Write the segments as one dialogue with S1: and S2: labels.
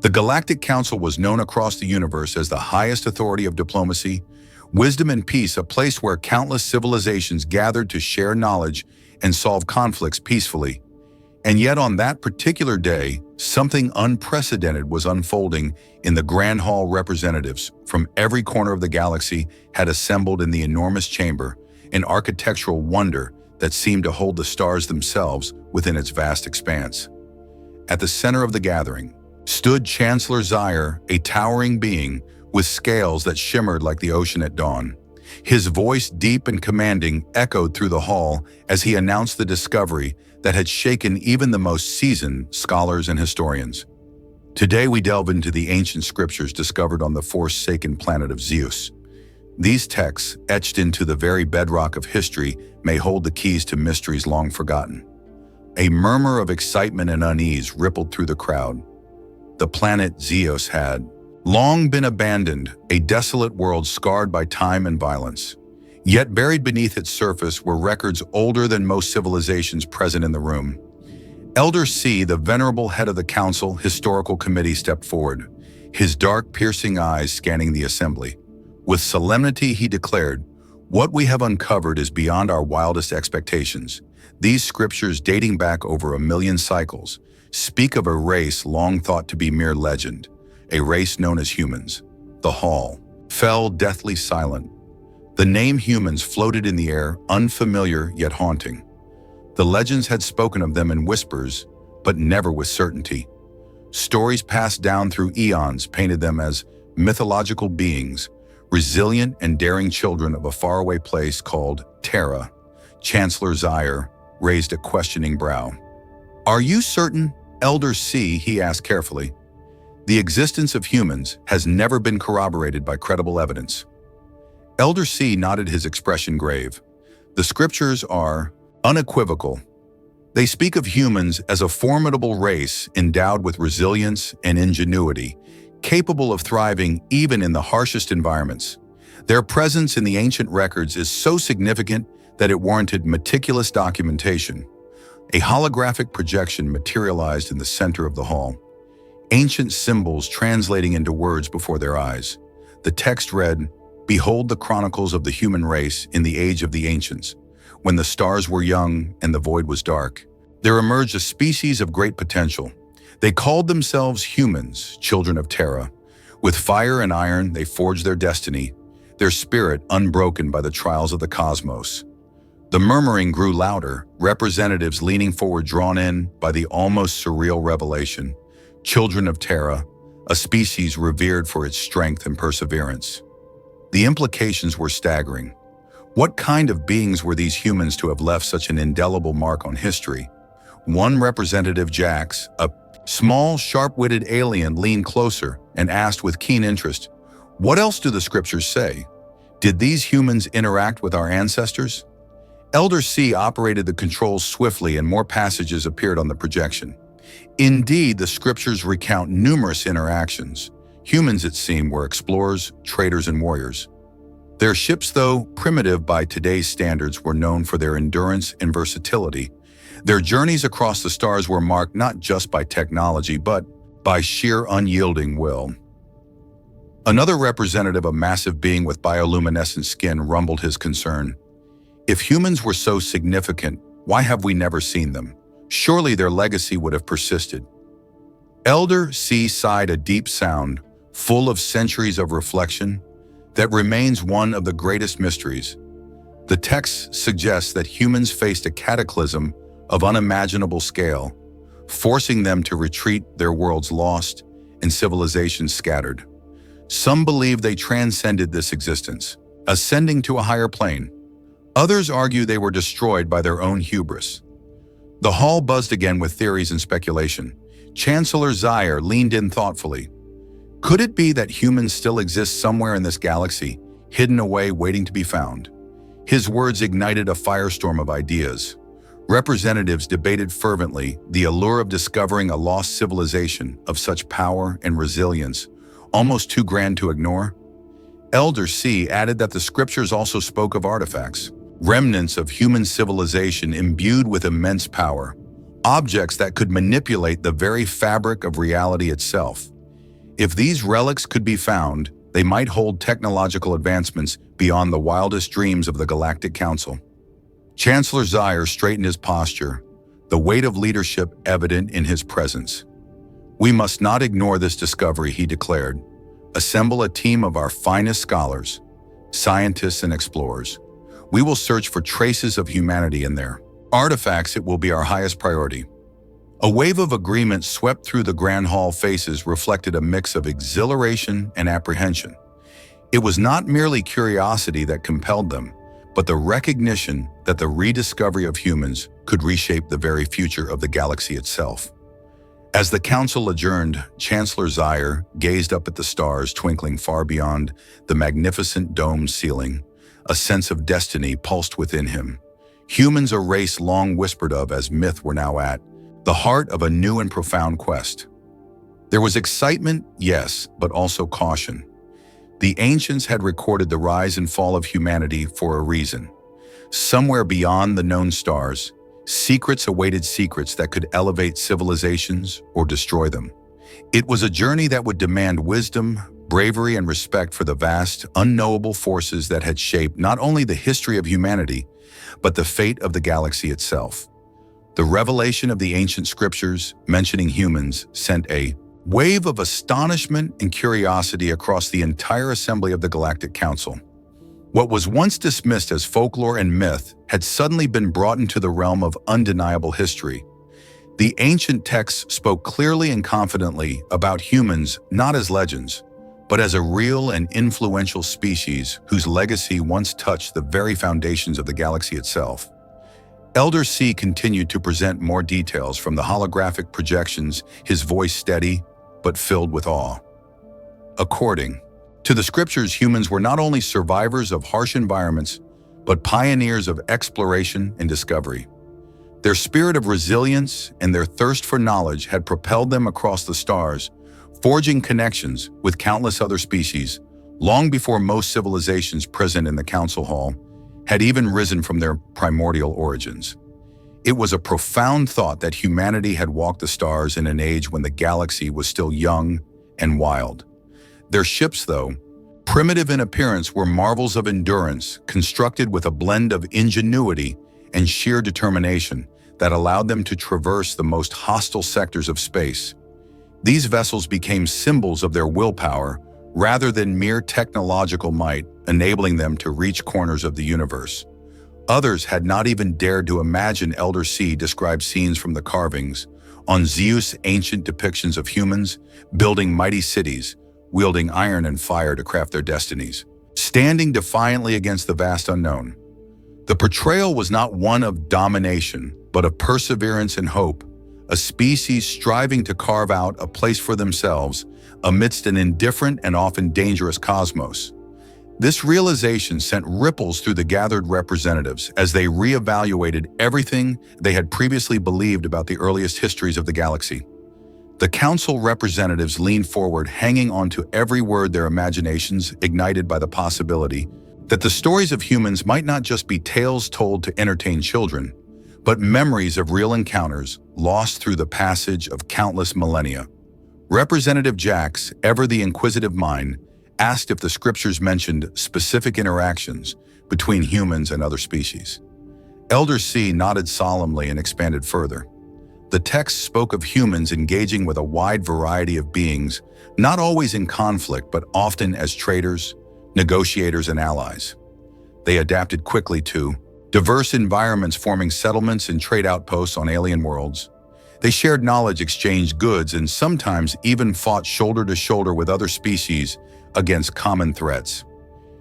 S1: The Galactic Council was known across the universe as the highest authority of diplomacy, wisdom, and peace, a place where countless civilizations gathered to share knowledge and solve conflicts peacefully. And yet on that particular day, something unprecedented was unfolding in the Grand Hall. Representatives from every corner of the galaxy had assembled in the enormous chamber, an architectural wonder that seemed to hold the stars themselves within its vast expanse. At the center of the gathering stood Chancellor Zaire, a towering being with scales that shimmered like the ocean at dawn. His voice, deep and commanding, echoed through the hall as he announced the discovery that had shaken even the most seasoned scholars and historians. Today we delve into the ancient scriptures discovered on the forsaken planet of Zeus. These texts, etched into the very bedrock of history, may hold the keys to mysteries long forgotten. A murmur of excitement and unease rippled through the crowd. The planet Zeus had long been abandoned, a desolate world scarred by time and violence. Yet buried beneath its surface were records older than most civilizations present in the room. Elder C, the venerable head of the council historical committee, stepped forward, his dark, piercing eyes scanning the assembly. With solemnity, he declared, "What we have uncovered is beyond our wildest expectations. These scriptures, dating back over 1,000,000 cycles, speak of a race long thought to be mere legend, a race known as humans." The hall fell deathly silent. The name humans floated in the air, unfamiliar yet haunting. The legends had spoken of them in whispers, but never with certainty. Stories passed down through eons painted them as mythological beings, resilient and daring children of a faraway place called Terra. Chancellor Zaire raised a questioning brow. "Are you certain, Elder C?" he asked carefully. "The existence of humans has never been corroborated by credible evidence." Elder C nodded, his expression grave. "The scriptures are unequivocal. They speak of humans as a formidable race endowed with resilience and ingenuity, capable of thriving even in the harshest environments. Their presence in the ancient records is so significant that it warranted meticulous documentation." A holographic projection materialized in the center of the hall, ancient symbols translating into words before their eyes. The text read, "Behold the chronicles of the human race in the age of the ancients. When the stars were young and the void was dark, there emerged a species of great potential. They called themselves humans, children of Terra. With fire and iron, they forged their destiny, their spirit unbroken by the trials of the cosmos." The murmuring grew louder, representatives leaning forward, drawn in by the almost surreal revelation. Children of Terra, a species revered for its strength and perseverance. The implications were staggering. What kind of beings were these humans to have left such an indelible mark on history? One representative, Jax, a small, sharp-witted alien, leaned closer and asked with keen interest, "What else do the scriptures say? Did these humans interact with our ancestors?" Elder C operated the controls swiftly and more passages appeared on the projection. Indeed, the scriptures recount numerous interactions. Humans, it seemed, were explorers, traders, and warriors. Their ships, though primitive by today's standards, were known for their endurance and versatility. Their journeys across the stars were marked not just by technology, but by sheer unyielding will. Another representative, a massive being with bioluminescent skin, rumbled his concern. "If humans were so significant, why have we never seen them? Surely their legacy would have persisted." Elder C sighed, a deep sound, full of centuries of reflection, that remains one of the greatest mysteries. The text suggests that humans faced a cataclysm of unimaginable scale, forcing them to retreat, their worlds lost and civilizations scattered. Some believe they transcended this existence, ascending to a higher plane. Others argue they were destroyed by their own hubris. The hall buzzed again with theories and speculation. Chancellor Zaire leaned in thoughtfully. Could it be that humans still exist somewhere in this galaxy, hidden away, waiting to be found? His words ignited a firestorm of ideas. Representatives debated fervently the allure of discovering a lost civilization of such power and resilience, almost too grand to ignore. Elder C added that the scriptures also spoke of artifacts, remnants of human civilization imbued with immense power, objects that could manipulate the very fabric of reality itself. If these relics could be found, they might hold technological advancements beyond the wildest dreams of the Galactic Council. Chancellor Zaire straightened his posture, the weight of leadership evident in his presence. "We must not ignore this discovery," he declared. "Assemble a team of our finest scholars, scientists and explorers. We will search for traces of humanity in there. Artifacts, it will be our highest priority." A wave of agreement swept through the Grand Hall. Faces reflected a mix of exhilaration and apprehension. It was not merely curiosity that compelled them, but the recognition that the rediscovery of humans could reshape the very future of the galaxy itself. As the council adjourned, Chancellor Zaire gazed up at the stars twinkling far beyond the magnificent dome ceiling. A sense of destiny pulsed within him. Humans, a race long whispered of as myth, were now at the heart of a new and profound quest. There was excitement, yes, but also caution. The ancients had recorded the rise and fall of humanity for a reason. Somewhere beyond the known stars, secrets awaited secrets that could elevate civilizations or destroy them. It was a journey that would demand wisdom, bravery, and respect for the vast, unknowable forces that had shaped not only the history of humanity, but the fate of the galaxy itself. The revelation of the ancient scriptures mentioning humans sent a wave of astonishment and curiosity across the entire assembly of the Galactic Council. What was once dismissed as folklore and myth had suddenly been brought into the realm of undeniable history. The ancient texts spoke clearly and confidently about humans not as legends, but as a real and influential species whose legacy once touched the very foundations of the galaxy itself. Elder C continued to present more details from the holographic projections, his voice steady but filled with awe. According to the scriptures, humans were not only survivors of harsh environments, but pioneers of exploration and discovery. Their spirit of resilience and their thirst for knowledge had propelled them across the stars, forging connections with countless other species, long before most civilizations present in the council hall had even risen from their primordial origins. It was a profound thought that humanity had walked the stars in an age when the galaxy was still young and wild. Their ships, though, primitive in appearance, were marvels of endurance, constructed with a blend of ingenuity and sheer determination that allowed them to traverse the most hostile sectors of space. These vessels became symbols of their willpower rather than mere technological might, enabling them to reach corners of the universe. Others had not even dared to imagine. Elder C described scenes from the carvings on Zeus' ancient depictions of humans building mighty cities, wielding iron and fire to craft their destinies, standing defiantly against the vast unknown. The portrayal was not one of domination, but of perseverance and hope, a species striving to carve out a place for themselves amidst an indifferent and often dangerous cosmos. This realization sent ripples through the gathered representatives as they reevaluated everything they had previously believed about the earliest histories of the galaxy. The council representatives leaned forward, hanging on to every word, their imaginations ignited by the possibility that the stories of humans might not just be tales told to entertain children, but memories of real encounters lost through the passage of countless millennia. Representative Jax, ever the inquisitive mind, asked if the scriptures mentioned specific interactions between humans and other species. Elder C nodded solemnly and expanded further. The text spoke of humans engaging with a wide variety of beings, not always in conflict, but often as traders, negotiators, and allies. They adapted quickly to diverse environments, forming settlements and trade outposts on alien worlds. They shared knowledge, exchanged goods, and sometimes even fought shoulder to shoulder with other species against common threats.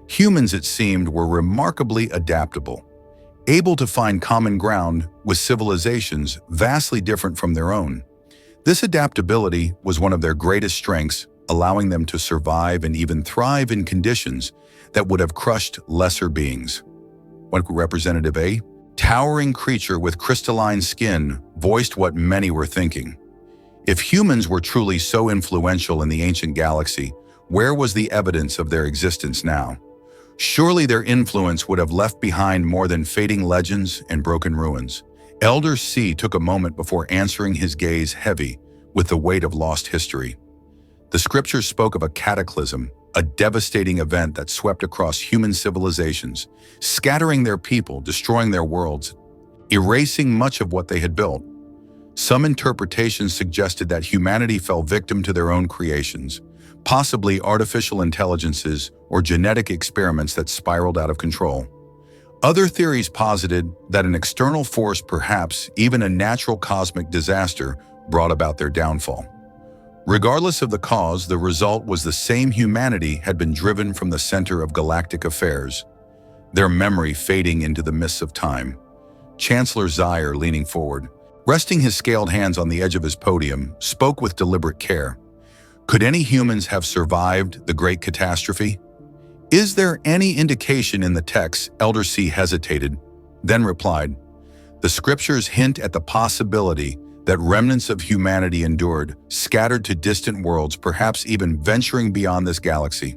S1: Humans, it seemed, were remarkably adaptable, able to find common ground with civilizations vastly different from their own. This adaptability was one of their greatest strengths, allowing them to survive and even thrive in conditions that would have crushed lesser beings. One Representative A, towering creature with crystalline skin, voiced what many were thinking. If humans were truly so influential in the ancient galaxy, where was the evidence of their existence now? Surely their influence would have left behind more than fading legends and broken ruins. Elder C took a moment before answering, his gaze heavy with the weight of lost history. The scriptures spoke of a cataclysm, a devastating event that swept across human civilizations, scattering their people, destroying their worlds, erasing much of what they had built. Some interpretations suggested that humanity fell victim to their own creations, possibly artificial intelligences or genetic experiments that spiraled out of control. Other theories posited that an external force, perhaps even a natural cosmic disaster, brought about their downfall. Regardless of the cause, the result was the same: humanity had been driven from the center of galactic affairs, their memory fading into the mists of time. Chancellor Zaire, leaning forward, resting his scaled hands on the edge of his podium, spoke with deliberate care. Could any humans have survived the great catastrophe? Is there any indication in the text? Elder C hesitated, then replied, "The scriptures hint at the possibility that remnants of humanity endured, scattered to distant worlds, perhaps even venturing beyond this galaxy.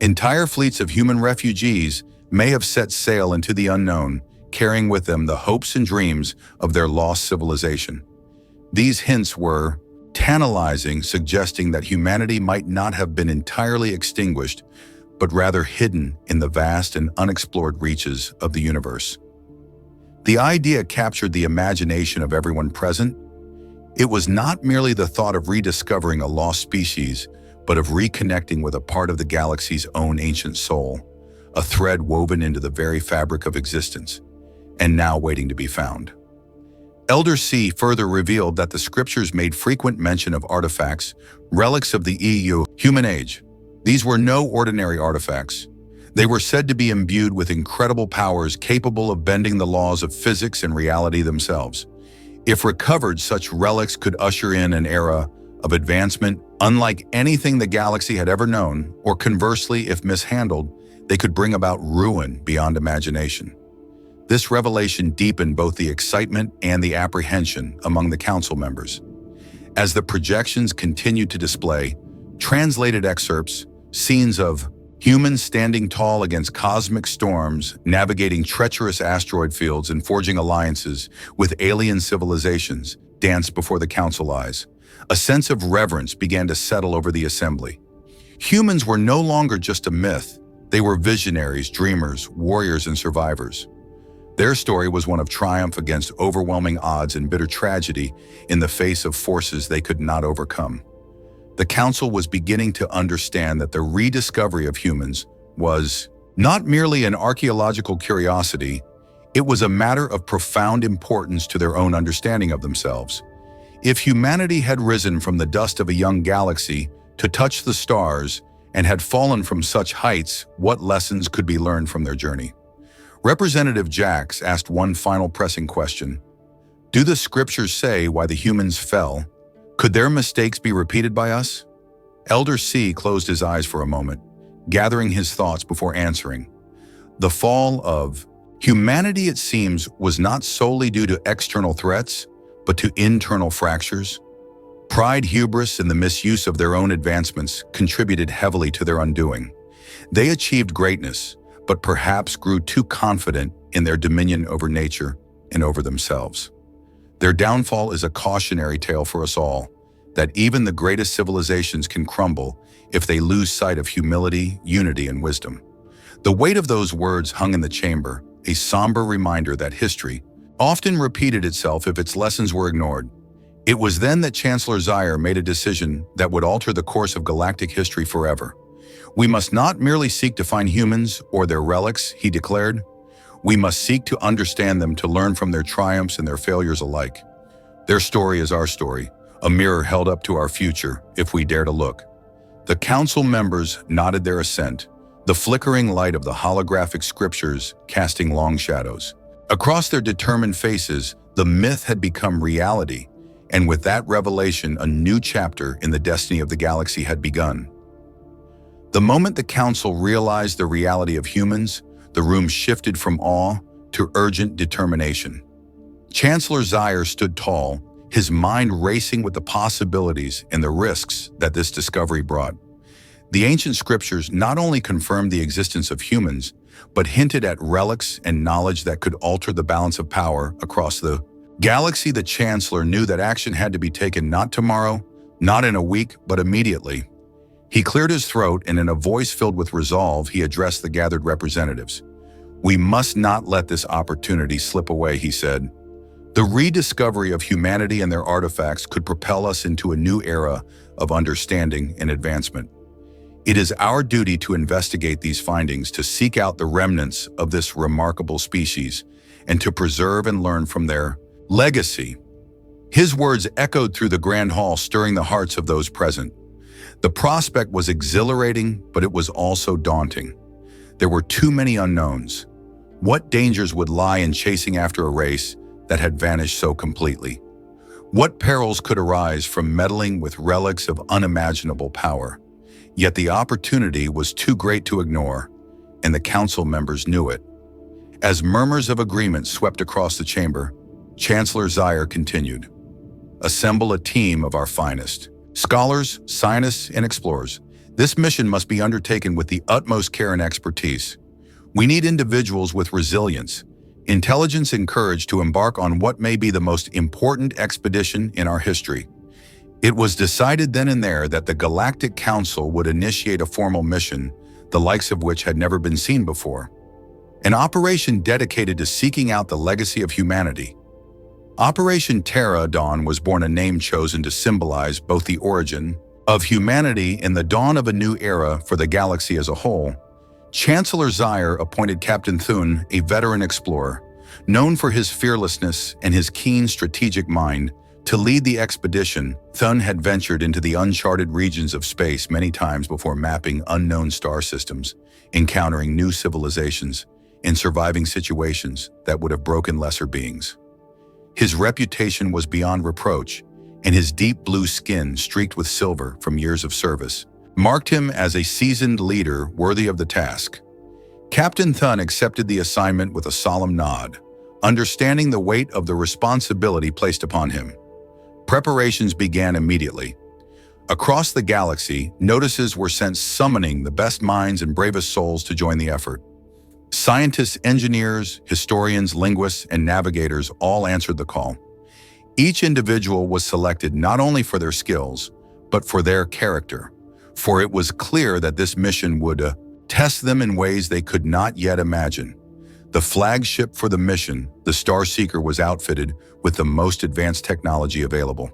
S1: Entire fleets of human refugees may have set sail into the unknown, carrying with them the hopes and dreams of their lost civilization." These hints were tantalizing, suggesting that humanity might not have been entirely extinguished, but rather hidden in the vast and unexplored reaches of the universe. The idea captured the imagination of everyone present. It was not merely the thought of rediscovering a lost species, but of reconnecting with a part of the galaxy's own ancient soul, a thread woven into the very fabric of existence, and now waiting to be found. Elder C further revealed that the scriptures made frequent mention of artifacts, relics of the human age. These were no ordinary artifacts. They were said to be imbued with incredible powers capable of bending the laws of physics and reality themselves. If recovered, such relics could usher in an era of advancement unlike anything the galaxy had ever known, or conversely, if mishandled, they could bring about ruin beyond imagination. This revelation deepened both the excitement and the apprehension among the council members. As the projections continued to display translated excerpts, scenes of humans standing tall against cosmic storms, navigating treacherous asteroid fields, and forging alliances with alien civilizations, danced before the council eyes. A sense of reverence began to settle over the assembly. Humans were no longer just a myth. They were visionaries, dreamers, warriors, and survivors. Their story was one of triumph against overwhelming odds and bitter tragedy in the face of forces they could not overcome. The council was beginning to understand that the rediscovery of humans was not merely an archaeological curiosity, it was a matter of profound importance to their own understanding of themselves. If humanity had risen from the dust of a young galaxy to touch the stars and had fallen from such heights, what lessons could be learned from their journey? Representative Jax asked one final pressing question. Do the scriptures say why the humans fell? Could their mistakes be repeated by us? Elder C closed his eyes for a moment, gathering his thoughts before answering. The fall of humanity, it seems, was not solely due to external threats, but to internal fractures. Pride, hubris, and the misuse of their own advancements contributed heavily to their undoing. They achieved greatness, but perhaps grew too confident in their dominion over nature and over themselves. Their downfall is a cautionary tale for us all, that even the greatest civilizations can crumble if they lose sight of humility, unity, and wisdom. The weight of those words hung in the chamber, a somber reminder that history often repeated itself if its lessons were ignored. It was then that Chancellor Zaire made a decision that would alter the course of galactic history forever. We must not merely seek to find humans or their relics, he declared. We must seek to understand them, to learn from their triumphs and their failures alike. Their story is our story, a mirror held up to our future, if we dare to look. The council members nodded their assent, the flickering light of the holographic scriptures casting long shadows. Across their determined faces, the myth had become reality, and with that revelation, a new chapter in the destiny of the galaxy had begun. The moment the council realized the reality of humans, the room shifted from awe to urgent determination. Chancellor Zaire stood tall, his mind racing with the possibilities and the risks that this discovery brought. The ancient scriptures not only confirmed the existence of humans, but hinted at relics and knowledge that could alter the balance of power across the galaxy. The Chancellor knew that action had to be taken, not tomorrow, not in a week, but immediately. He cleared his throat, and in a voice filled with resolve, he addressed the gathered representatives. "We must not let this opportunity slip away," he said. "The rediscovery of humanity and their artifacts could propel us into a new era of understanding and advancement. It is our duty to investigate these findings, to seek out the remnants of this remarkable species, and to preserve and learn from their legacy." His words echoed through the grand hall, stirring the hearts of those present. The prospect was exhilarating, but it was also daunting. There were too many unknowns. What dangers would lie in chasing after a race that had vanished so completely? What perils could arise from meddling with relics of unimaginable power? Yet the opportunity was too great to ignore, and the council members knew it. As murmurs of agreement swept across the chamber, Chancellor Zaire continued, "Assemble a team of our finest. Scholars, scientists, and explorers. This mission must be undertaken with the utmost care and expertise. We need individuals with resilience, intelligence, and courage to embark on what may be the most important expedition in our history." It was decided then and there that the Galactic Council would initiate a formal mission, the likes of which had never been seen before. An operation dedicated to seeking out the legacy of humanity. Operation Terra Dawn was born, a name chosen to symbolize both the origin of humanity and the dawn of a new era for the galaxy as a whole. Chancellor Zaire appointed Captain Thun, a veteran explorer, known for his fearlessness and his keen strategic mind, to lead the expedition. Thun had ventured into the uncharted regions of space many times before, mapping unknown star systems, encountering new civilizations, and surviving situations that would have broken lesser beings. His reputation was beyond reproach, and his deep blue skin, streaked with silver from years of service, marked him as a seasoned leader worthy of the task. Captain Thun accepted the assignment with a solemn nod, understanding the weight of the responsibility placed upon him. Preparations began immediately. Across the galaxy, notices were sent summoning the best minds and bravest souls to join the effort. Scientists, engineers, historians, linguists, and navigators all answered the call. Each individual was selected not only for their skills, but for their character, for it was clear that this mission would test them in ways they could not yet imagine. The flagship for the mission, the Starseeker, was outfitted with the most advanced technology available.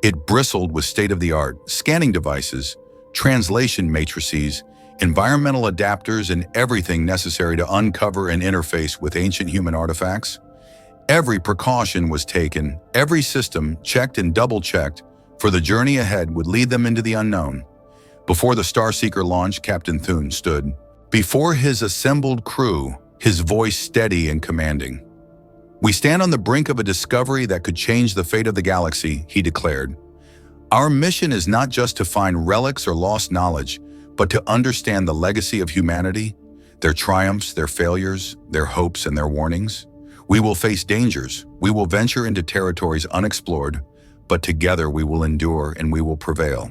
S1: It bristled with state-of-the-art scanning devices, translation matrices, environmental adapters, and everything necessary to uncover and interface with ancient human artifacts. Every precaution was taken, every system checked and double-checked, for the journey ahead would lead them into the unknown. Before the Starseeker launched, Captain Thun stood before his assembled crew, his voice steady and commanding. "We stand on the brink of a discovery that could change the fate of the galaxy," he declared. "Our mission is not just to find relics or lost knowledge, but to understand the legacy of humanity, their triumphs, their failures, their hopes, and their warnings. We will face dangers, we will venture into territories unexplored, but together we will endure and we will prevail."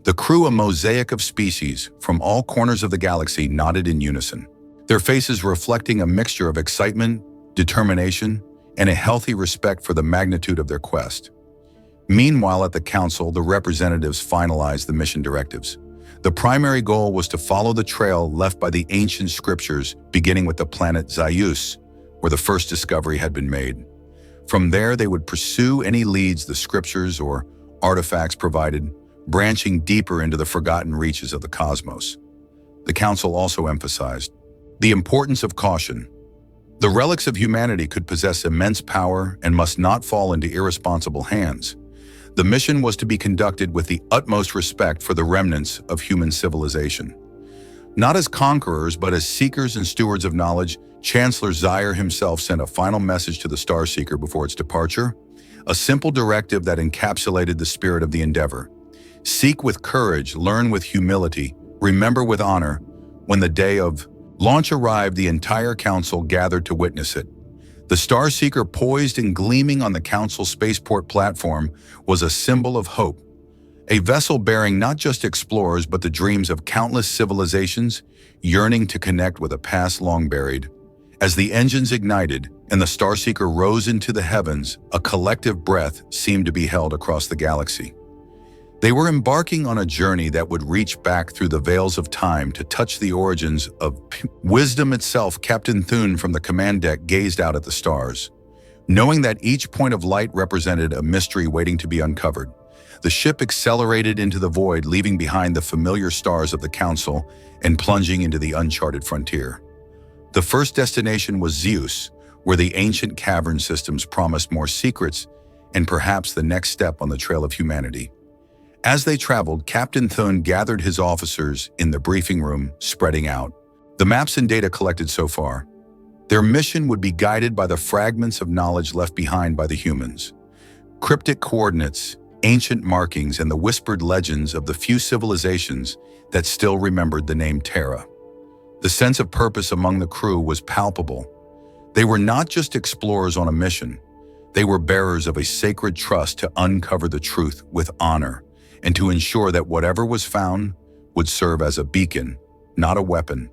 S1: The crew, a mosaic of species from all corners of the galaxy, nodded in unison, their faces reflecting a mixture of excitement, determination, and a healthy respect for the magnitude of their quest. Meanwhile, at the council, the representatives finalized the mission directives. The primary goal was to follow the trail left by the ancient scriptures, beginning with the planet Zaius, where the first discovery had been made. From there, they would pursue any leads the scriptures or artifacts provided, branching deeper into the forgotten reaches of the cosmos. The council also emphasized the importance of caution. The relics of humanity could possess immense power and must not fall into irresponsible hands. The mission was to be conducted with the utmost respect for the remnants of human civilization. Not as conquerors, but as seekers and stewards of knowledge, Chancellor Zaire himself sent a final message to the Starseeker before its departure, a simple directive that encapsulated the spirit of the endeavor. Seek with courage, learn with humility, remember with honor. When the day of launch arrived, the entire council gathered to witness it. The Starseeker, poised and gleaming on the council spaceport platform, was a symbol of hope. A vessel bearing not just explorers but the dreams of countless civilizations, yearning to connect with a past long buried. As the engines ignited and the Starseeker rose into the heavens, a collective breath seemed to be held across the galaxy. They were embarking on a journey that would reach back through the veils of time to touch the origins of wisdom itself. Captain Thune from the command deck gazed out at the stars, knowing that each point of light represented a mystery waiting to be uncovered. The ship accelerated into the void, leaving behind the familiar stars of the Council and plunging into the uncharted frontier. The first destination was Zeus, where the ancient cavern systems promised more secrets and perhaps the next step on the trail of humanity. As they traveled, Captain Thune gathered his officers in the briefing room, spreading out the maps and data collected so far. Their mission would be guided by the fragments of knowledge left behind by the humans. Cryptic coordinates, ancient markings, and the whispered legends of the few civilizations that still remembered the name Terra. The sense of purpose among the crew was palpable. They were not just explorers on a mission. They were bearers of a sacred trust to uncover the truth with honor and to ensure that whatever was found would serve as a beacon, not a weapon.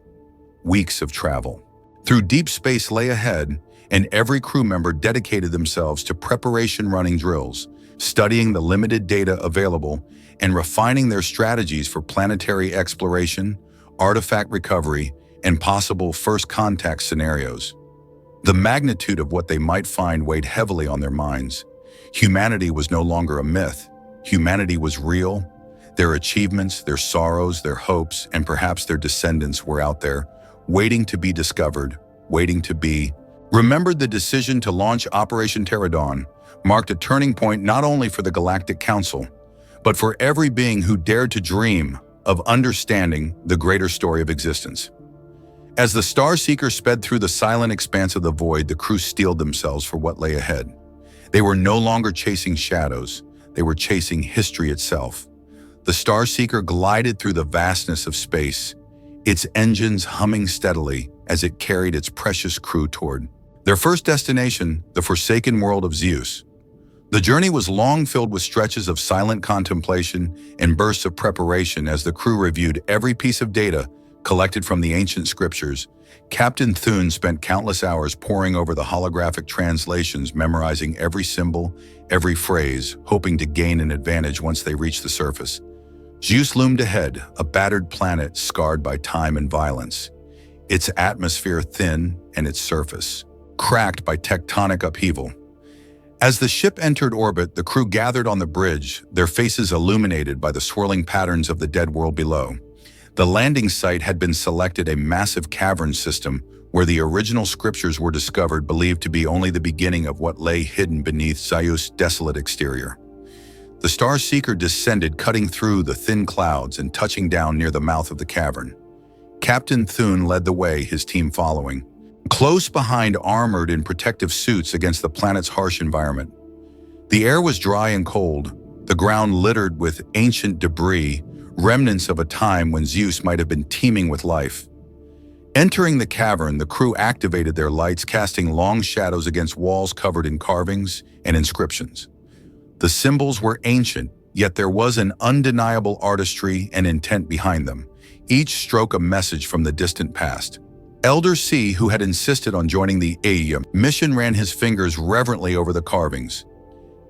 S1: Weeks of travel through deep space lay ahead, and every crew member dedicated themselves to preparation running drills, studying the limited data available and refining their strategies for planetary exploration, artifact recovery, and possible first contact scenarios. The magnitude of what they might find weighed heavily on their minds. Humanity was no longer a myth. Humanity was real. Their achievements, their sorrows, their hopes, and perhaps their descendants were out there, waiting to be discovered, waiting to be remembered. The decision to launch Operation Terra marked a turning point not only for the Galactic Council, but for every being who dared to dream of understanding the greater story of existence. As the Star Seeker sped through the silent expanse of the void, the crew steeled themselves for what lay ahead. They were no longer chasing shadows, they were chasing history itself. The Star Seeker glided through the vastness of space, its engines humming steadily as it carried its precious crew toward their first destination, the forsaken world of Zeus. The journey was long, filled with stretches of silent contemplation and bursts of preparation as the crew reviewed every piece of data collected from the ancient scriptures. Captain Thune spent countless hours poring over the holographic translations, memorizing every symbol, every phrase, hoping to gain an advantage once they reached the surface. Zeus loomed ahead, a battered planet scarred by time and violence, its atmosphere thin and its surface cracked by tectonic upheaval. As the ship entered orbit, the crew gathered on the bridge, their faces illuminated by the swirling patterns of the dead world below. The landing site had been selected, a massive cavern system where the original scriptures were discovered, believed to be only the beginning of what lay hidden beneath Zeus' desolate exterior. The Star Seeker descended, cutting through the thin clouds and touching down near the mouth of the cavern. Captain Thune led the way, his team following, close behind, armored in protective suits against the planet's harsh environment. The air was dry and cold, the ground littered with ancient debris, remnants of a time when Zeus might have been teeming with life. Entering the cavern, the crew activated their lights, casting long shadows against walls covered in carvings and inscriptions. The symbols were ancient, yet there was an undeniable artistry and intent behind them, each stroke a message from the distant past. Elder C, who had insisted on joining the mission, ran his fingers reverently over the carvings.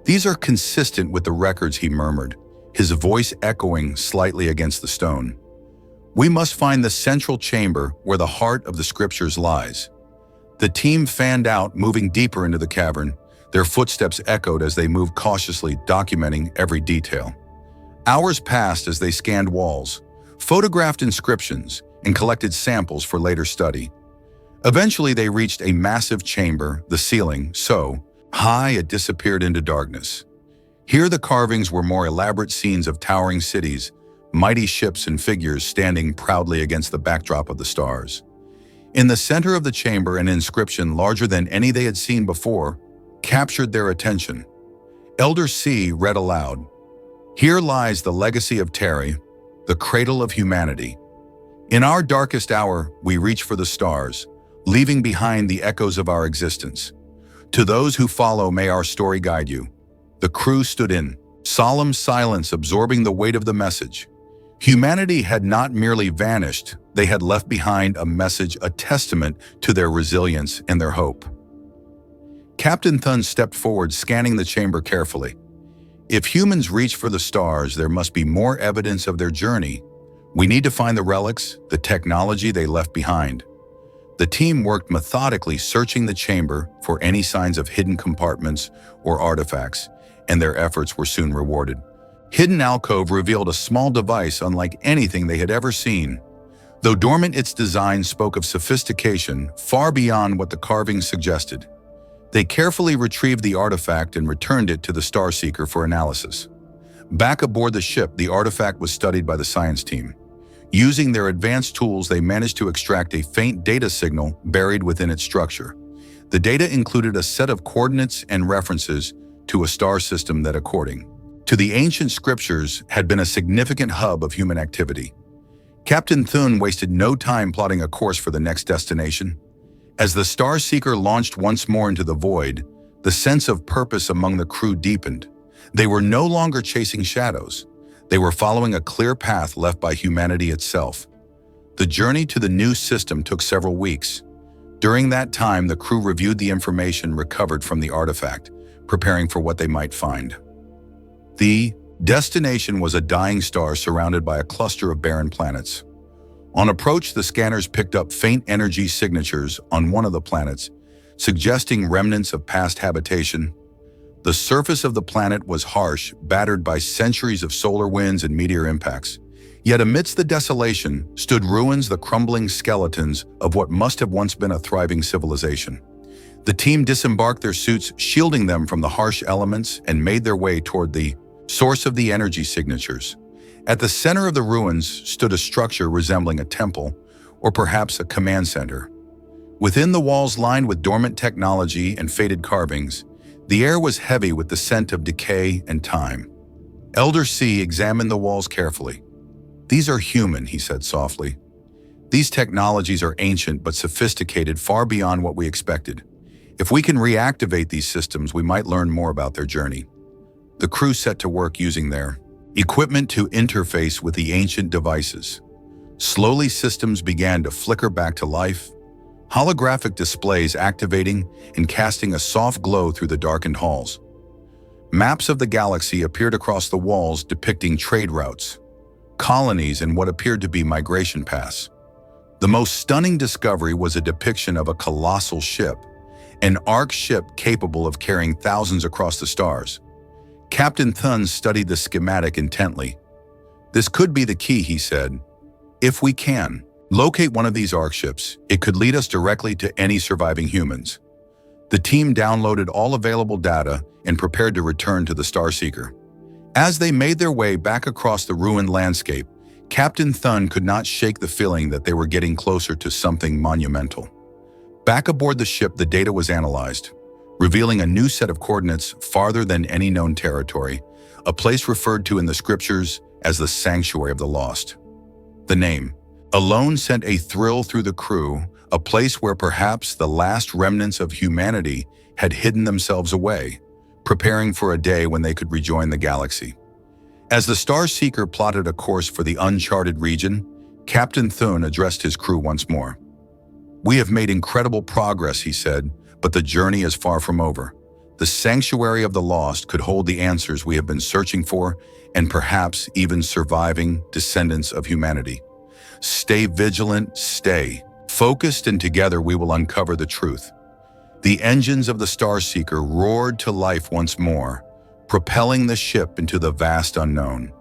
S1: "These are consistent with the records," he murmured, his voice echoing slightly against the stone. "We must find the central chamber where the heart of the scriptures lies." The team fanned out, moving deeper into the cavern. Their footsteps echoed as they moved cautiously, documenting every detail. Hours passed as they scanned walls, photographed inscriptions, and collected samples for later study. Eventually, they reached a massive chamber, the ceiling so high it disappeared into darkness. Here the carvings were more elaborate scenes of towering cities, mighty ships, and figures standing proudly against the backdrop of the stars. In the center of the chamber, an inscription larger than any they had seen before captured their attention. Elder C read aloud, "Here lies the legacy of Terra, the cradle of humanity. In our darkest hour, we reach for the stars, leaving behind the echoes of our existence. To those who follow, may our story guide you." The crew stood in solemn silence, absorbing the weight of the message. Humanity had not merely vanished, they had left behind a message, a testament to their resilience and their hope. Captain Thune stepped forward, scanning the chamber carefully. If humans reach for the stars, there must be more evidence of their journey. We need to find the relics, the technology they left behind. The team worked methodically, searching the chamber for any signs of hidden compartments or artifacts, and their efforts were soon rewarded. Hidden alcove revealed a small device unlike anything they had ever seen. Though dormant, its design spoke of sophistication far beyond what the carvings suggested. They carefully retrieved the artifact and returned it to the Starseeker for analysis. Back aboard the ship, the artifact was studied by the science team. Using their advanced tools, they managed to extract a faint data signal buried within its structure. The data included a set of coordinates and references to a star system that, according to the ancient scriptures, had been a significant hub of human activity. Captain Thun wasted no time plotting a course for the next destination. As the Starseeker launched once more into the void, the sense of purpose among the crew deepened. They were no longer chasing shadows. They were following a clear path left by humanity itself. The journey to the new system took several weeks. During that time, the crew reviewed the information recovered from the artifact, preparing for what they might find. The destination was a dying star surrounded by a cluster of barren planets. On approach, the scanners picked up faint energy signatures on one of the planets, suggesting remnants of past habitation. The surface of the planet was harsh, battered by centuries of solar winds and meteor impacts. Yet amidst the desolation stood ruins, the crumbling skeletons of what must have once been a thriving civilization. The team disembarked their suits, shielding them from the harsh elements, and made their way toward the source of the energy signatures. At the center of the ruins stood a structure resembling a temple, or perhaps a command center. Within the walls lined with dormant technology and faded carvings, the air was heavy with the scent of decay and time. Elder C examined the walls carefully. "These are human," he said softly. "These technologies are ancient but sophisticated, far beyond what we expected. If we can reactivate these systems, we might learn more about their journey." The crew set to work using their equipment to interface with the ancient devices. Slowly, systems began to flicker back to life, holographic displays activating and casting a soft glow through the darkened halls. Maps of the galaxy appeared across the walls, depicting trade routes, colonies, and what appeared to be migration paths. The most stunning discovery was a depiction of a colossal ship, an arc ship capable of carrying thousands across the stars. Captain Thun studied the schematic intently. "This could be the key," he said. "If we can locate one of these arc ships, it could lead us directly to any surviving humans." The team downloaded all available data and prepared to return to the Starseeker. As they made their way back across the ruined landscape, Captain Thun could not shake the feeling that they were getting closer to something monumental. Back aboard the ship, the data was analyzed, revealing a new set of coordinates farther than any known territory, a place referred to in the scriptures as the Sanctuary of the Lost. The name alone sent a thrill through the crew, a place where perhaps the last remnants of humanity had hidden themselves away, preparing for a day when they could rejoin the galaxy. As the Starseeker plotted a course for the uncharted region, Captain Thun addressed his crew once more. "We have made incredible progress," he said, "but the journey is far from over. The Sanctuary of the Lost could hold the answers we have been searching for, and perhaps even surviving descendants of humanity. Stay vigilant, stay focused, and together we will uncover the truth." The engines of the Starseeker roared to life once more, propelling the ship into the vast unknown.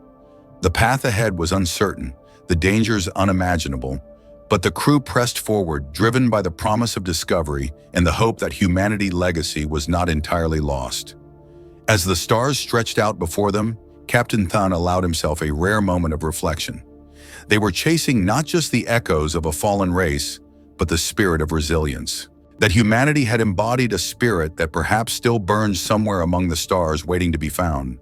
S1: The path ahead was uncertain, the dangers unimaginable, but the crew pressed forward, driven by the promise of discovery and the hope that humanity's legacy was not entirely lost. As the stars stretched out before them, Captain Thun allowed himself a rare moment of reflection. They were chasing not just the echoes of a fallen race, but the spirit of resilience. That humanity had embodied a spirit that perhaps still burned somewhere among the stars waiting to be found.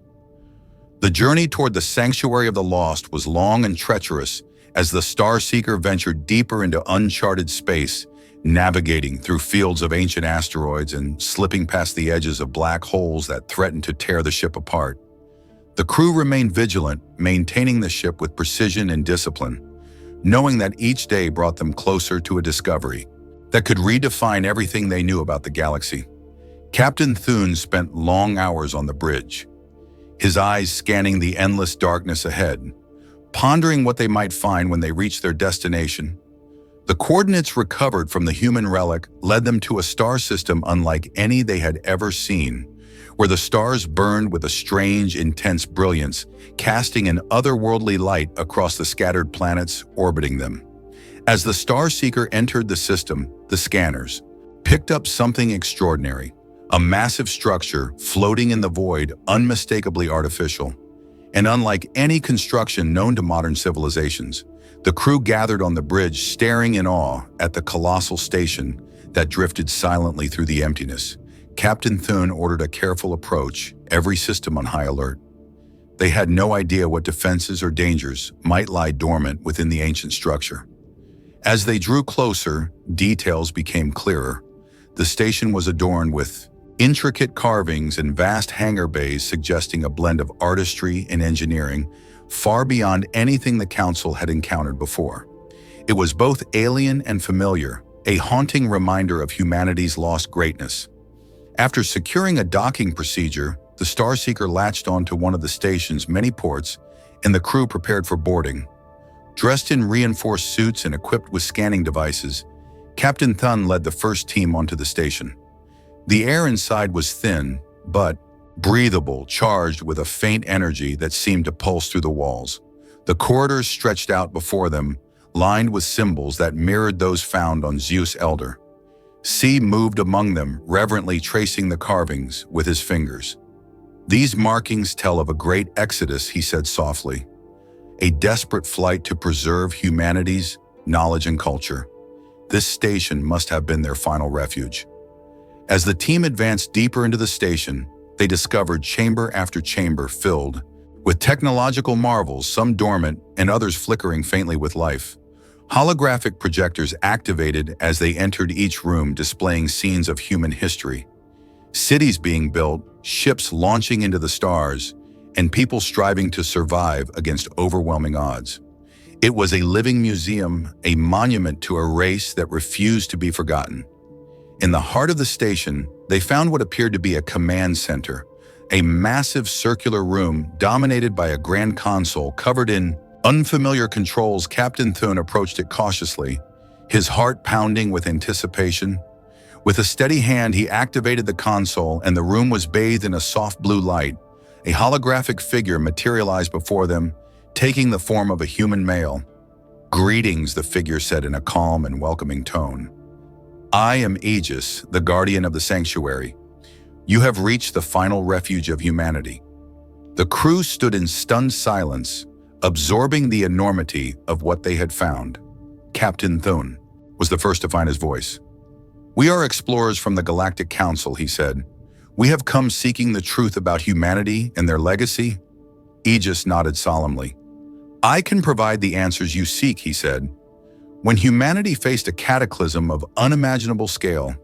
S1: The journey toward the Sanctuary of the Lost was long and treacherous as the Starseeker ventured deeper into uncharted space, navigating through fields of ancient asteroids and slipping past the edges of black holes that threatened to tear the ship apart. The crew remained vigilant, maintaining the ship with precision and discipline, knowing that each day brought them closer to a discovery that could redefine everything they knew about the galaxy. Captain Thun spent long hours on the bridge. his eyes scanning the endless darkness ahead, pondering what they might find when they reached their destination. The coordinates recovered from the human relic led them to a star system unlike any they had ever seen, where the stars burned with a strange, intense brilliance, casting an otherworldly light across the scattered planets orbiting them. As the Star Seeker entered the system, the scanners picked up something extraordinary, a massive structure floating in the void, unmistakably artificial. And unlike any construction known to modern civilizations, the crew gathered on the bridge staring in awe at the colossal station that drifted silently through the emptiness. Captain Thune ordered a careful approach, every system on high alert. They had no idea what defenses or dangers might lie dormant within the ancient structure. As they drew closer, details became clearer. The station was adorned with intricate carvings and vast hangar bays suggesting a blend of artistry and engineering far beyond anything the Council had encountered before. It was both alien and familiar, a haunting reminder of humanity's lost greatness. After securing a docking procedure, the Starseeker latched onto one of the station's many ports, and the crew prepared for boarding. Dressed in reinforced suits and equipped with scanning devices, Captain Thun led the first team onto the station. The air inside was thin, but breathable, charged with a faint energy that seemed to pulse through the walls. The corridors stretched out before them, lined with symbols that mirrored those found on Zeus Elder. C moved among them, reverently tracing the carvings with his fingers. "These markings tell of a great exodus," he said softly. "A desperate flight to preserve humanity's knowledge and culture. This station must have been their final refuge." As the team advanced deeper into the station, they discovered chamber after chamber filled with technological marvels, some dormant and others flickering faintly with life. Holographic projectors activated as they entered each room, displaying scenes of human history. Cities being built, ships launching into the stars, and people striving to survive against overwhelming odds. It was a living museum, a monument to a race that refused to be forgotten. In the heart of the station, they found what appeared to be a command center, a massive circular room dominated by a grand console covered in unfamiliar controls. Captain Thune approached it cautiously, his heart pounding with anticipation. With a steady hand, he activated the console, and the room was bathed in a soft blue light. A holographic figure materialized before them, taking the form of a human male. "Greetings," the figure said in a calm and welcoming tone. "I am Aegis, the guardian of the sanctuary. You have reached the final refuge of humanity." The crew stood in stunned silence, absorbing the enormity of what they had found. Captain Thune was the first to find his voice. "We are explorers from the Galactic Council," he said. "We have come seeking the truth about humanity and their legacy." Aegis nodded solemnly. "I can provide the answers you seek," he said. "When humanity faced a cataclysm of unimaginable scale,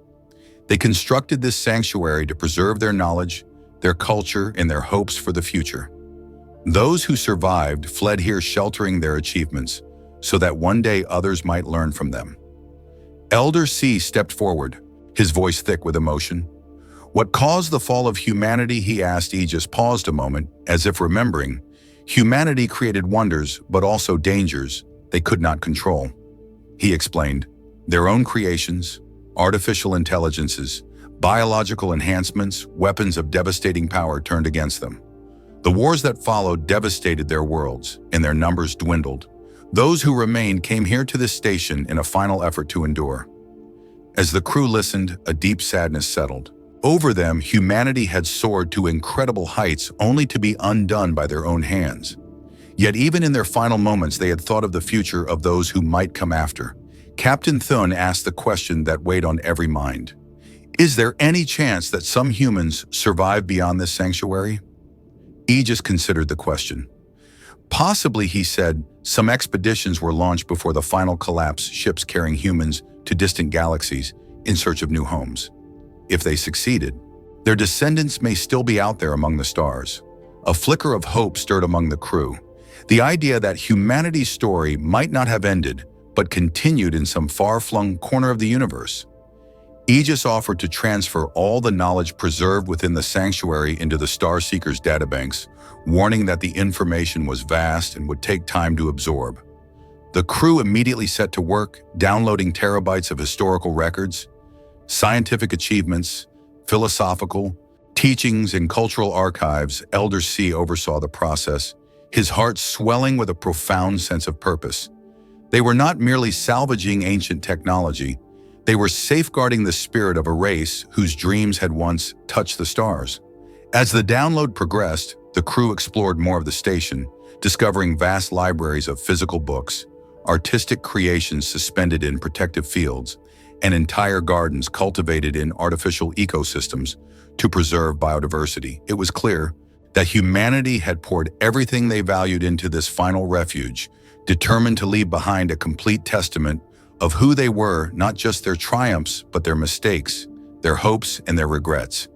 S1: they constructed this sanctuary to preserve their knowledge, their culture, and their hopes for the future. Those who survived fled here sheltering their achievements, so that one day others might learn from them." Elder C stepped forward, his voice thick with emotion. "What caused the fall of humanity?" he asked. Aegis paused a moment, as if remembering. "Humanity created wonders, but also dangers they could not control." He explained, "Their own creations, artificial intelligences, biological enhancements, weapons of devastating power turned against them. The wars that followed devastated their worlds, and their numbers dwindled. Those who remained came here to this station in a final effort to endure." As the crew listened, a deep sadness settled. Over them, humanity had soared to incredible heights only to be undone by their own hands. Yet even in their final moments, they had thought of the future of those who might come after. Captain Thune asked the question that weighed on every mind. "Is there any chance that some humans survive beyond this sanctuary?" Aegis considered the question. "Possibly," he said. "Some expeditions were launched before the final collapse, ships carrying humans to distant galaxies in search of new homes. If they succeeded, their descendants may still be out there among the stars." A flicker of hope stirred among the crew. The idea that humanity's story might not have ended, but continued in some far-flung corner of the universe. Aegis offered to transfer all the knowledge preserved within the sanctuary into the Starseeker's databanks, warning that the information was vast and would take time to absorb. The crew immediately set to work, downloading terabytes of historical records, scientific achievements, philosophical, teachings, and cultural archives. Elder C oversaw the process, his heart swelling with a profound sense of purpose. They were not merely salvaging ancient technology, they were safeguarding the spirit of a race whose dreams had once touched the stars. As the download progressed, the crew explored more of the station, discovering vast libraries of physical books, artistic creations suspended in protective fields, and entire gardens cultivated in artificial ecosystems to preserve biodiversity. It was clear that humanity had poured everything they valued into this final refuge, determined to leave behind a complete testament of who they were, not just their triumphs, but their mistakes, their hopes, and their regrets.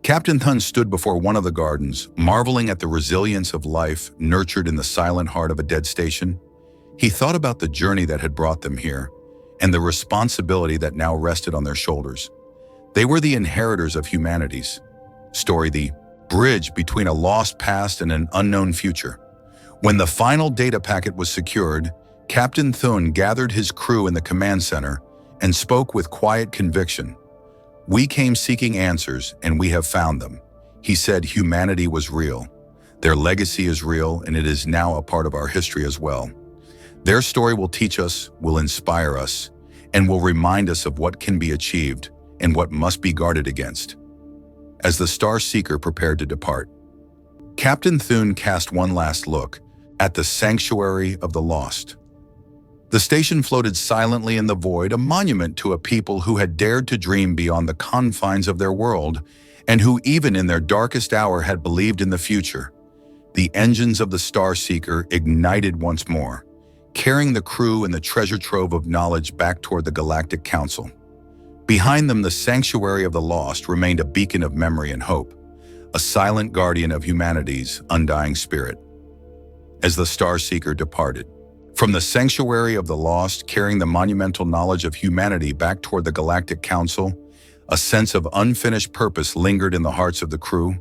S1: Captain Thun stood before one of the gardens, marveling at the resilience of life nurtured in the silent heart of a dead station. He thought about the journey that had brought them here, and the responsibility that now rested on their shoulders. They were the inheritors of humanity's story, the bridge between a lost past and an unknown future. When the final data packet was secured, Captain Thun gathered his crew in the command center and spoke with quiet conviction. "We came seeking answers, and we have found them." He said humanity was real. Their legacy is real, and it is now a part of our history as well. Their story will teach us, will inspire us, and will remind us of what can be achieved and what must be guarded against. As the Starseeker prepared to depart, Captain Thun cast one last look at the Sanctuary of the Lost. The station floated silently in the void, a monument to a people who had dared to dream beyond the confines of their world, and who even in their darkest hour had believed in the future. The engines of the Starseeker ignited once more, carrying the crew and the treasure trove of knowledge back toward the Galactic Council. Behind them, the Sanctuary of the Lost remained a beacon of memory and hope, a silent guardian of humanity's undying spirit. As the Starseeker departed, from the Sanctuary of the Lost, carrying the monumental knowledge of humanity back toward the Galactic Council, a sense of unfinished purpose lingered in the hearts of the crew.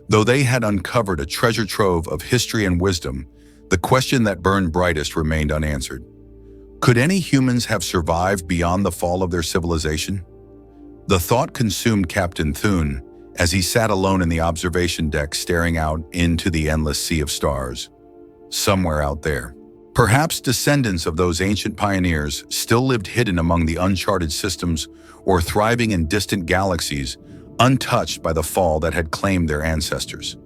S1: Though they had uncovered a treasure trove of history and wisdom, the question that burned brightest remained unanswered. Could any humans have survived beyond the fall of their civilization? The thought consumed Captain Thun as he sat alone in the observation deck staring out into the endless sea of stars. Somewhere out there, perhaps descendants of those ancient pioneers still lived hidden among the uncharted systems or thriving in distant galaxies, untouched by the fall that had claimed their ancestors.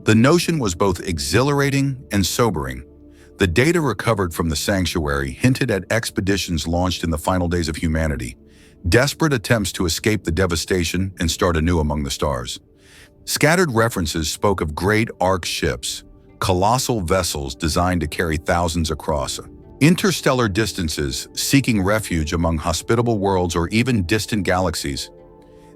S1: The notion was both exhilarating and sobering. The data recovered from the sanctuary hinted at expeditions launched in the final days of humanity, desperate attempts to escape the devastation and start anew among the stars. Scattered references spoke of great arc ships, colossal vessels designed to carry thousands across interstellar distances, seeking refuge among hospitable worlds or even distant galaxies.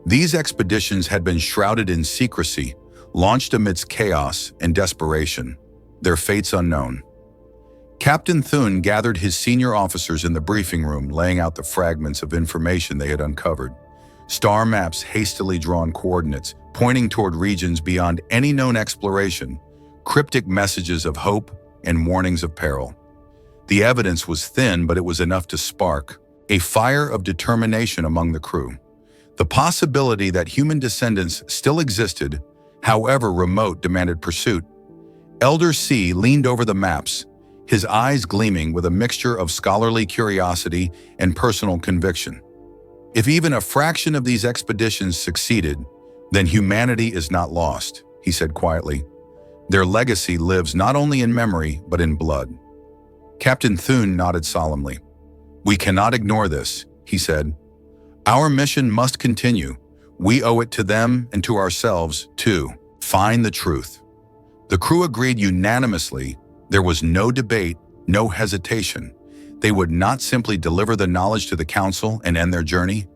S1: These expeditions had been shrouded in secrecy, launched amidst chaos and desperation, their fates unknown. Captain Thun gathered his senior officers in the briefing room, laying out the fragments of information they had uncovered. Star maps, hastily drawn coordinates, pointing toward regions beyond any known exploration, cryptic messages of hope and warnings of peril. The evidence was thin, but it was enough to spark a fire of determination among the crew. The possibility that human descendants still existed, however remote, demanded pursuit. Elder C leaned over the maps, his eyes gleaming with a mixture of scholarly curiosity and personal conviction. If even a fraction of these expeditions succeeded, then humanity is not lost, he said quietly. Their legacy lives not only in memory, but in blood. Captain Thun nodded solemnly. "We cannot ignore this," he said. "Our mission must continue. We owe it to them and to ourselves, to find the truth." The crew agreed unanimously. There was no debate, no hesitation. They would not simply deliver the knowledge to the council and end their journey.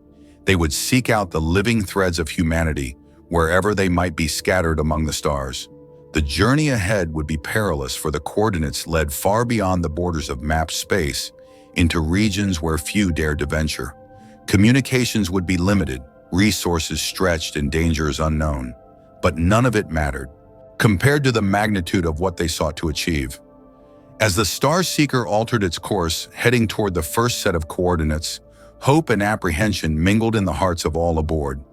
S1: They would seek out the living threads of humanity, wherever they might be scattered among the stars. The journey ahead would be perilous, for the coordinates led far beyond the borders of mapped space into regions where few dared to venture. Communications would be limited, resources stretched, and dangers unknown. But none of it mattered, compared to the magnitude of what they sought to achieve. As the Star Seeker altered its course, heading toward the first set of coordinates, hope and apprehension mingled in the hearts of all aboard.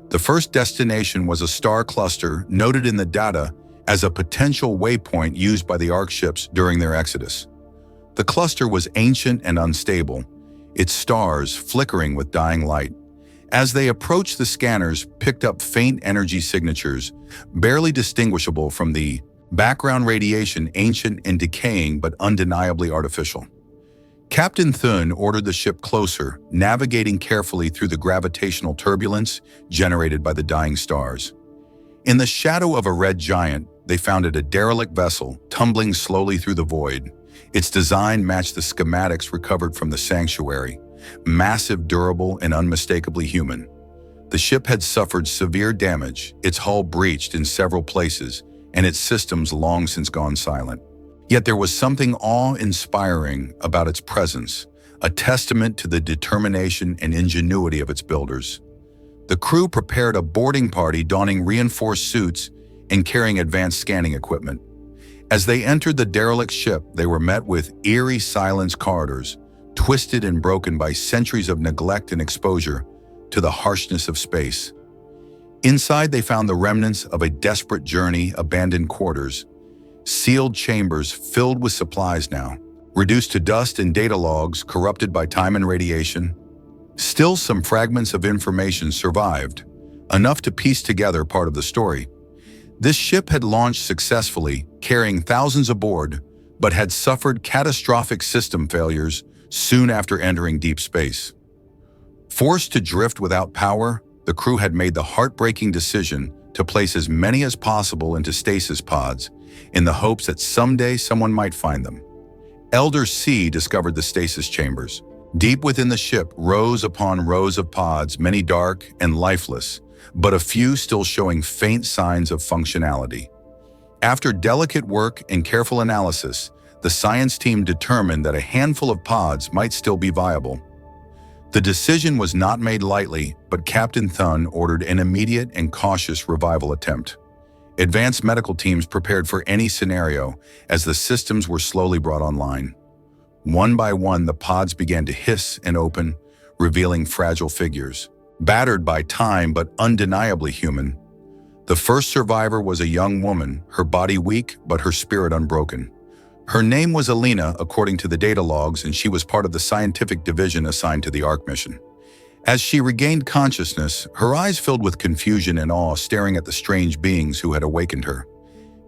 S1: The first destination was a star cluster noted in the data as a potential waypoint used by the Ark ships during their exodus. The cluster was ancient and unstable, its stars flickering with dying light. As they approached, the scanners picked up faint energy signatures, barely distinguishable from the background radiation, ancient and decaying but undeniably artificial. Captain Thun ordered the ship closer, navigating carefully through the gravitational turbulence generated by the dying stars. In the shadow of a red giant, they found it a derelict vessel tumbling slowly through the void. Its design matched the schematics recovered from the sanctuary, massive, durable, and unmistakably human. The ship had suffered severe damage, its hull breached in several places, and its systems long since gone silent. Yet there was something awe-inspiring about its presence, a testament to the determination and ingenuity of its builders. The crew prepared a boarding party, donning reinforced suits and carrying advanced scanning equipment. As they entered the derelict ship, they were met with eerie silence corridors, twisted and broken by centuries of neglect and exposure to the harshness of space. Inside, they found the remnants of a desperate journey, abandoned quarters, sealed chambers filled with supplies now, reduced to dust and data logs corrupted by time and radiation. Still, some fragments of information survived, enough to piece together part of the story. This ship had launched successfully, carrying thousands aboard, but had suffered catastrophic system failures soon after entering deep space. Forced to drift without power, the crew had made the heartbreaking decision to place as many as possible into stasis pods, in the hopes that someday someone might find them. Elder C discovered the stasis chambers. Deep within the ship, rows upon rows of pods, many dark and lifeless, but a few still showing faint signs of functionality. After delicate work and careful analysis, the science team determined that a handful of pods might still be viable. The decision was not made lightly, but Captain Thun ordered an immediate and cautious revival attempt. Advanced medical teams prepared for any scenario as the systems were slowly brought online. One by one, the pods began to hiss and open, revealing fragile figures, battered by time but undeniably human. The first survivor was a young woman, her body weak but her spirit unbroken. Her name was Alina, according to the data logs, and she was part of the scientific division assigned to the Ark mission. As she regained consciousness, her eyes filled with confusion and awe, staring at the strange beings who had awakened her.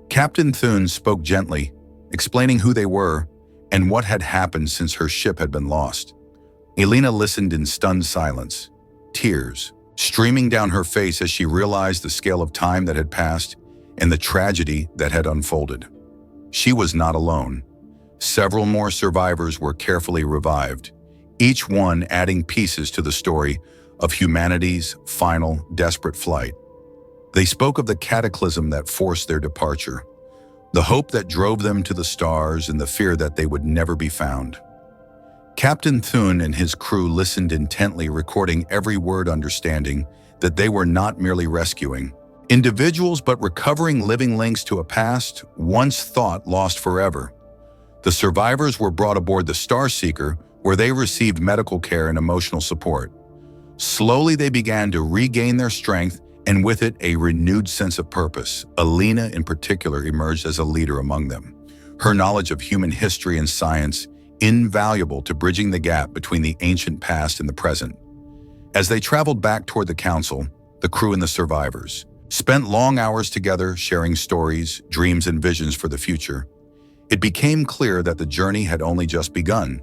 S1: Captain Thun spoke gently, explaining who they were and what had happened since her ship had been lost. Alina listened in stunned silence, tears streaming down her face as she realized the scale of time that had passed and the tragedy that had unfolded. She was not alone. Several more survivors were carefully revived, each one adding pieces to the story of humanity's final desperate flight. They spoke of the cataclysm that forced their departure, the hope that drove them to the stars, and the fear that they would never be found. Captain Thun and his crew listened intently, recording every word, understanding that they were not merely rescuing individuals but recovering living links to a past once thought lost forever. The survivors were brought aboard the Star Seeker, where they received medical care and emotional support. Slowly, they began to regain their strength, and with it, a renewed sense of purpose. Alina, in particular, emerged as a leader among them. Her knowledge of human history and science invaluable to bridging the gap between the ancient past and the present. As they traveled back toward the Council, the crew and the survivors spent long hours together, sharing stories, dreams, and visions for the future. It became clear that the journey had only just begun.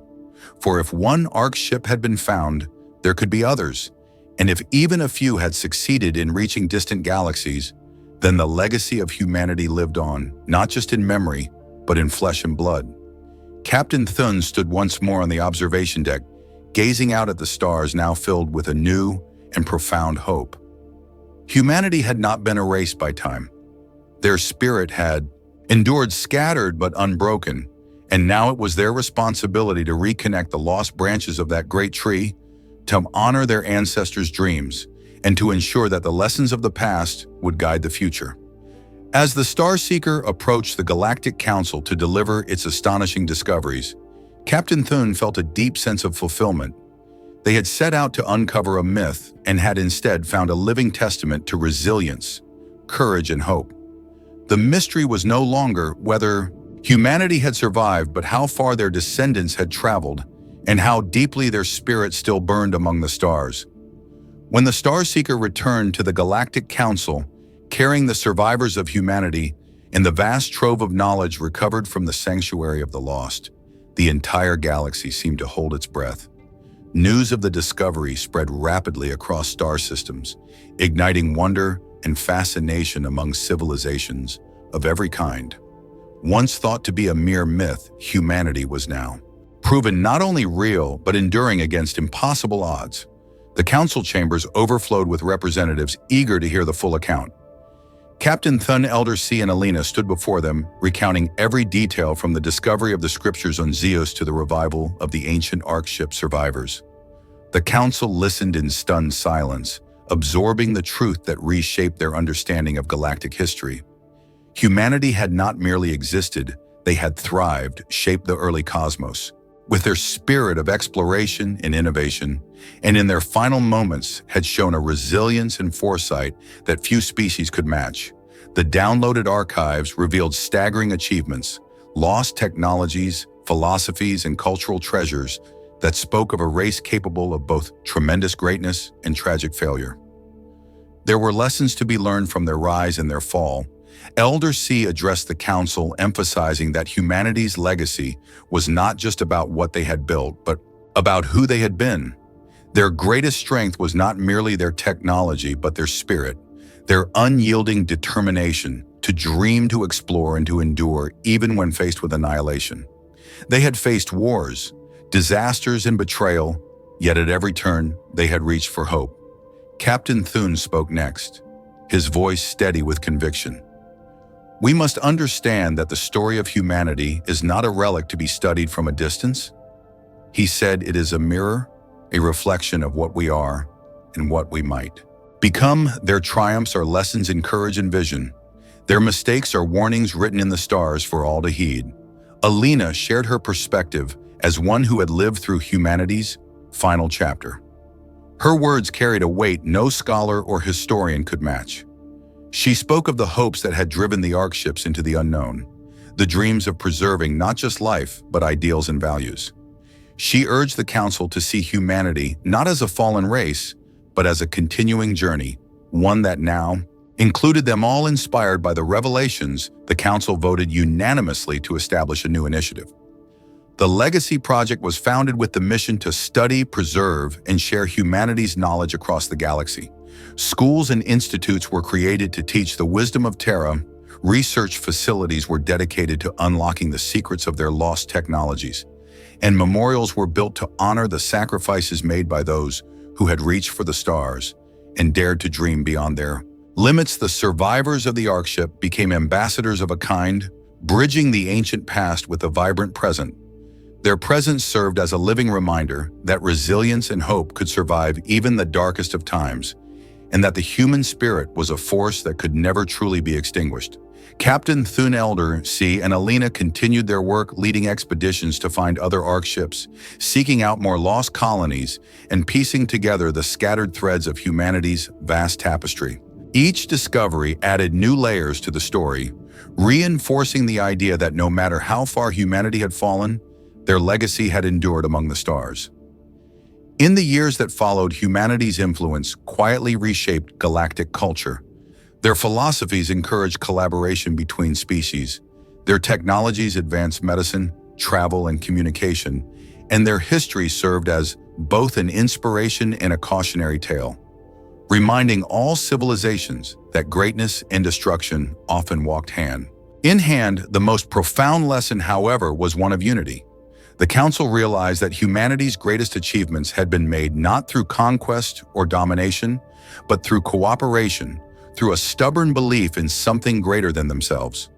S1: For if one Ark ship had been found, there could be others. And if even a few had succeeded in reaching distant galaxies, then the legacy of humanity lived on, not just in memory, but in flesh and blood. Captain Thun stood once more on the observation deck, gazing out at the stars now filled with a new and profound hope. Humanity had not been erased by time. Their spirit had endured scattered but unbroken, and now it was their responsibility to reconnect the lost branches of that great tree to honor their ancestors' dreams, and to ensure that the lessons of the past would guide the future. As the Starseeker approached the Galactic Council to deliver its astonishing discoveries, Captain Thun felt a deep sense of fulfillment. They had set out to uncover a myth and had instead found a living testament to resilience, courage, and hope. The mystery was no longer whether humanity had survived, but how far their descendants had traveled and how deeply their spirit still burned among the stars. When the Starseeker returned to the Galactic Council, carrying the survivors of humanity and the vast trove of knowledge recovered from the sanctuary of the lost, the entire galaxy seemed to hold its breath. News of the discovery spread rapidly across star systems, igniting wonder and fascination among civilizations of every kind. Once thought to be a mere myth, humanity was now proven not only real but enduring against impossible odds. The council chambers overflowed with representatives eager to hear the full account. Captain Thun, Elder C, and Alina stood before them, recounting every detail from the discovery of the scriptures on Zeus to the revival of the ancient Ark ship survivors. The council listened in stunned silence, absorbing the truth that reshaped their understanding of galactic history. Humanity had not merely existed, they had thrived, shaped the early cosmos. With their spirit of exploration and innovation, and in their final moments had shown a resilience and foresight that few species could match. The downloaded archives revealed staggering achievements, lost technologies, philosophies, and cultural treasures that spoke of a race capable of both tremendous greatness and tragic failure. There were lessons to be learned from their rise and their fall. Elder C addressed the council, emphasizing that humanity's legacy was not just about what they had built, but about who they had been. Their greatest strength was not merely their technology, but their spirit, their unyielding determination to dream, to explore, and to endure even when faced with annihilation. They had faced wars, disasters, and betrayal, yet at every turn they had reached for hope. Captain Thun spoke next, his voice steady with conviction. We must understand that the story of humanity is not a relic to be studied from a distance. He said it is a mirror, a reflection of what we are and what we might become. Their triumphs are lessons in courage and vision. Their mistakes are warnings written in the stars for all to heed. Alina shared her perspective as one who had lived through humanity's final chapter. Her words carried a weight no scholar or historian could match. She spoke of the hopes that had driven the Ark ships into the unknown, the dreams of preserving not just life, but ideals and values. She urged the council to see humanity not as a fallen race, but as a continuing journey, one that now included them all. Inspired by the revelations, the council voted unanimously to establish a new initiative. The Legacy Project was founded with the mission to study, preserve, and share humanity's knowledge across the galaxy. Schools and institutes were created to teach the wisdom of Terra. Research facilities were dedicated to unlocking the secrets of their lost technologies, and memorials were built to honor the sacrifices made by those who had reached for the stars and dared to dream beyond their limits. The survivors of the Ark ship became ambassadors of a kind, bridging the ancient past with a vibrant present. Their presence served as a living reminder that resilience and hope could survive even the darkest of times, and that the human spirit was a force that could never truly be extinguished. Captain Thun, Elder C, and Alina continued their work, leading expeditions to find other Ark ships, seeking out more lost colonies, and piecing together the scattered threads of humanity's vast tapestry. Each discovery added new layers to the story, reinforcing the idea that no matter how far humanity had fallen, their legacy had endured among the stars. In the years that followed, humanity's influence quietly reshaped galactic culture. Their philosophies encouraged collaboration between species. Their technologies advanced medicine, travel, and communication, and their history served as both an inspiration and a cautionary tale, reminding all civilizations that greatness and destruction often walked hand in hand. The most profound lesson, however, was one of unity. The Council realized that humanity's greatest achievements had been made not through conquest or domination, but through cooperation, through a stubborn belief in something greater than themselves.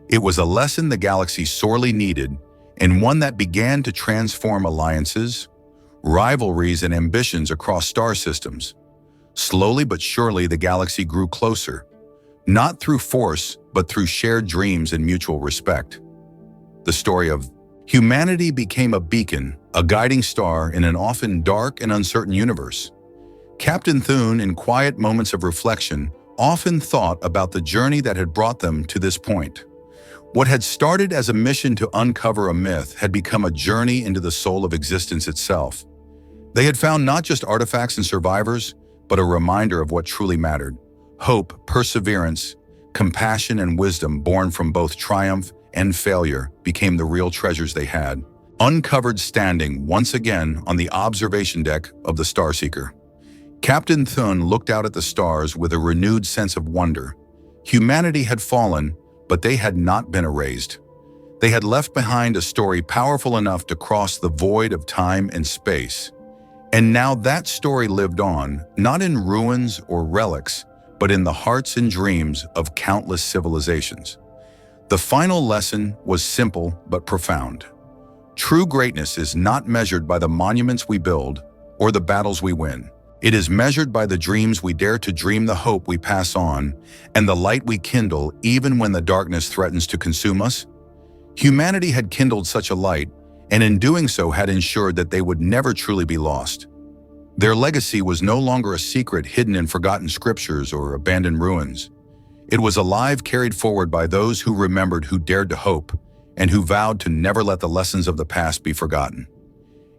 S1: It was a lesson the galaxy sorely needed, and one that began to transform alliances, rivalries and ambitions across star systems. Slowly but surely, the galaxy grew closer, not through force, but through shared dreams and mutual respect. The story of humanity became a beacon, a guiding star in an often dark and uncertain universe. Captain Thune, in quiet moments of reflection, often thought about the journey that had brought them to this point. What had started as a mission to uncover a myth had become a journey into the soul of existence itself. They had found not just artifacts and survivors, but a reminder of what truly mattered: hope, perseverance, compassion, and wisdom born from both triumph and failure became the real treasures they had, uncovered standing once again on the observation deck of the Starseeker. Captain Thune looked out at the stars with a renewed sense of wonder. Humanity had fallen, but they had not been erased. They had left behind a story powerful enough to cross the void of time and space. And now that story lived on, not in ruins or relics, but in the hearts and dreams of countless civilizations. The final lesson was simple but profound. True greatness is not measured by the monuments we build or the battles we win. It is measured by the dreams we dare to dream, the hope we pass on, and the light we kindle even when the darkness threatens to consume us. Humanity had kindled such a light, and in doing so had ensured that they would never truly be lost. Their legacy was no longer a secret hidden in forgotten scriptures or abandoned ruins. It was alive, carried forward by those who remembered, who dared to hope, and who vowed to never let the lessons of the past be forgotten.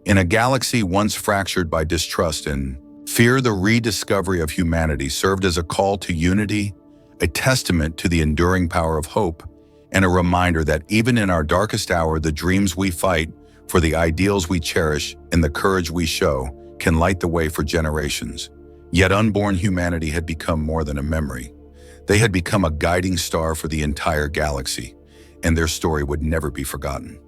S1: In a galaxy once fractured by distrust and fear, the rediscovery of humanity served as a call to unity, a testament to the enduring power of hope, and a reminder that even in our darkest hour, the dreams we fight for, the ideals we cherish, and the courage we show can light the way for generations. Yet unborn humanity had become more than a memory. They had become a guiding star for the entire galaxy, and their story would never be forgotten.